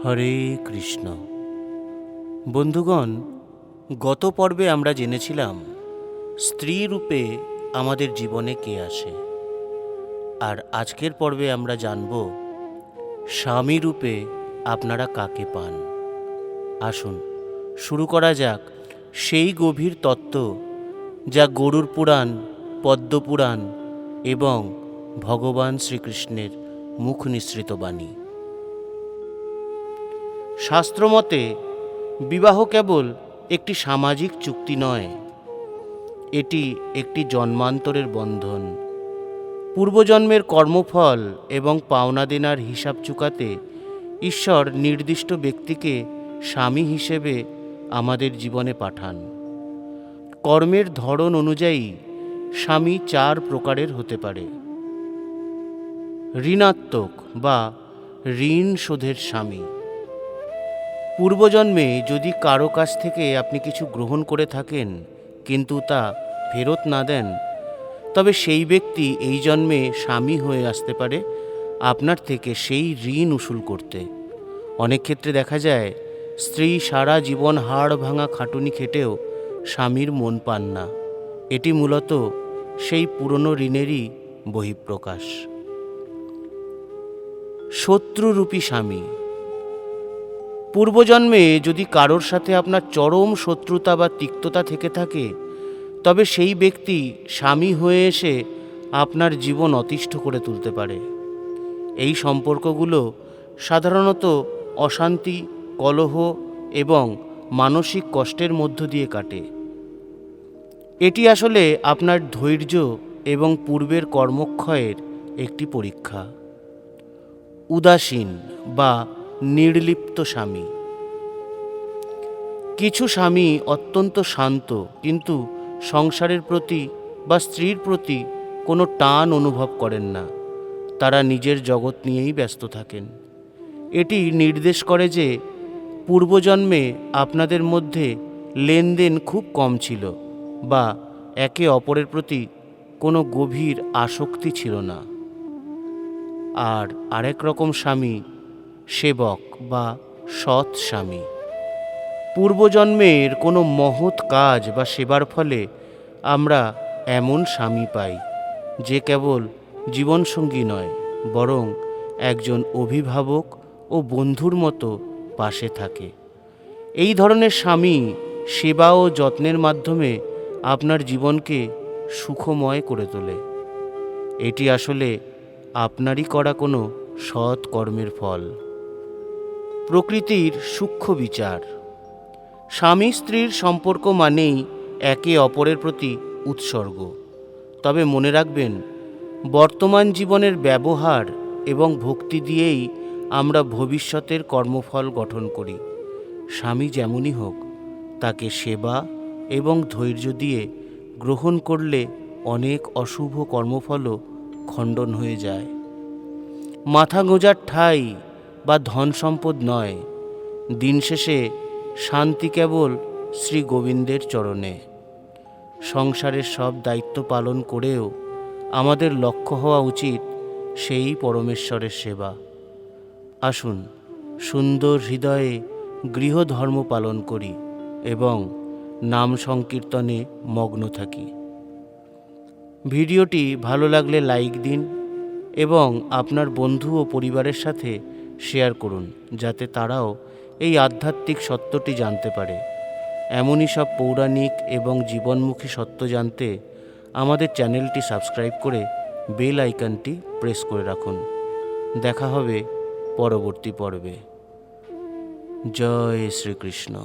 হরে কৃষ্ণ। বন্ধুগণ, গত পর্বে আমরা জেনেছিলাম স্ত্রী রূপে আমাদের জীবনে কে আসে, আর আজকের পর্বে আমরা জানব স্বামী রূপে আপনারা কাকে পান। আসুন শুরু করা যাক সেই গভীর তত্ত্ব যা গরুড় পুরাণ, পদ্মপুরাণ এবং ভগবান শ্রীকৃষ্ণের মুখ নিঃসৃত বাণী। শাস্ত্রমতে বিবাহ কেবল একটি সামাজিক চুক্তি নয়, এটি একটি জন্মান্তরের বন্ধন। পূর্বজন্মের কর্মফল এবং পাওনা দেনার হিসাব চুকাতে ঈশ্বর নির্দিষ্ট ব্যক্তিকে স্বামী হিসেবে আমাদের জীবনে পাঠান। কর্মের ধরন অনুযায়ী স্বামী 4 প্রকারের হতে পারে। ঋণাত্মক বা ঋণ শোধের স্বামী। পূর্বজন্মে যদি কারো কাছ থেকে আপনি কিছু গ্রহণ করে থাকেন কিন্তু তা ফেরত না দেন, তবে সেই ব্যক্তি এই জন্মে স্বামী হয়ে আসতে পারে আপনার থেকে সেই ঋণ উসুল করতে। অনেক ক্ষেত্রে দেখা যায় স্ত্রী সারা জীবন হাড় ভাঙা খাটুনি খেটেও স্বামীর মন পান না। এটি মূলত সেই পুরনো ঋণেরই বহিঃপ্রকাশ। শত্রুরূপী স্বামী। পূর্বজন্মে যদি কারোর সাথে আপনার চরম শত্রুতা বা তিক্ততা থেকে থাকে, তবে সেই ব্যক্তি স্বামী হয়ে এসে আপনার জীবন অতিষ্ঠ করে তুলতে পারে। এই সম্পর্কগুলো সাধারণত অশান্তি, কলহ এবং মানসিক কষ্টের মধ্য দিয়ে কাটে। এটি আসলে আপনার ধৈর্য এবং পূর্বের কর্মক্ষয়ের একটি পরীক্ষা। উদাসীন বা নির্লিপ্ত স্বামী। কিছু স্বামী অত্যন্ত শান্ত, কিন্তু সংসারের প্রতি বা স্ত্রীর প্রতি কোনো টান অনুভব করেন না। তারা নিজের জগৎ নিয়েই ব্যস্ত থাকেন। এটি নির্দেশ করে যে পূর্বজন্মে আপনাদের মধ্যে লেনদেন খুব কম ছিল বা একে অপরের প্রতি কোনো গভীর আসক্তি ছিল না। আর আরেক রকম স্বামী সেবক বা সৎ স্বামী। পূর্বজন্মের কোনো মহৎ কাজ বা সেবার ফলে আমরা এমন স্বামী পাই যে কেবল জীবনসঙ্গী নয়, বরং একজন অভিভাবক ও বন্ধুর মতো পাশে থাকে। এই ধরনের স্বামী সেবা ও যত্নের মাধ্যমে আপনার জীবনকে সুখময় করে তোলে। এটি আসলে আপনারই করা কোনো সৎ কর্মের ফল। প্রকৃতির সূক্ষ্ম বিচার। স্বামী স্ত্রীর সম্পর্ক মানেই একে অপরের প্রতি উৎসর্গ। তবে মনে রাখবেন, বর্তমান জীবনের ব্যবহার এবং ভক্তি দিয়েই আমরা ভবিষ্যতের কর্মফল গঠন করি। স্বামী যেমনই হোক, তাকে সেবা এবং ধৈর্য দিয়ে গ্রহণ করলে অনেক অশুভ কর্মফলও খণ্ডন হয়ে যায়। মাথা গোঁজার ঠাঁই বা ধন সম্পদ নয়, দিন শেষে শান্তি কেবল শ্রী গোবিন্দের চরণে। সংসারের সব দায়িত্ব পালন করেও আমাদের লক্ষ্য হওয়া উচিত সেই পরমেশ্বরের সেবা। আসুন সুন্দর হৃদয়ে গৃহধর্ম পালন করি এবং নাম সংকীর্তনে মগ্ন থাকি। ভিডিওটি ভালো লাগলে লাইক দিন এবং আপনার বন্ধু ও পরিবারের সাথে শেয়ার করুন, যাতে তারাও এই আধ্যাত্মিক সত্যটি জানতে পারে। এমনই সব পৌরাণিক এবং জীবনমুখী সত্য জানতে আমাদের চ্যানেলটি সাবস্ক্রাইব করে বেল আইকনটি প্রেস করে রাখুন। দেখা হবে পরবর্তী পর্বে। জয় শ্রীকৃষ্ণ।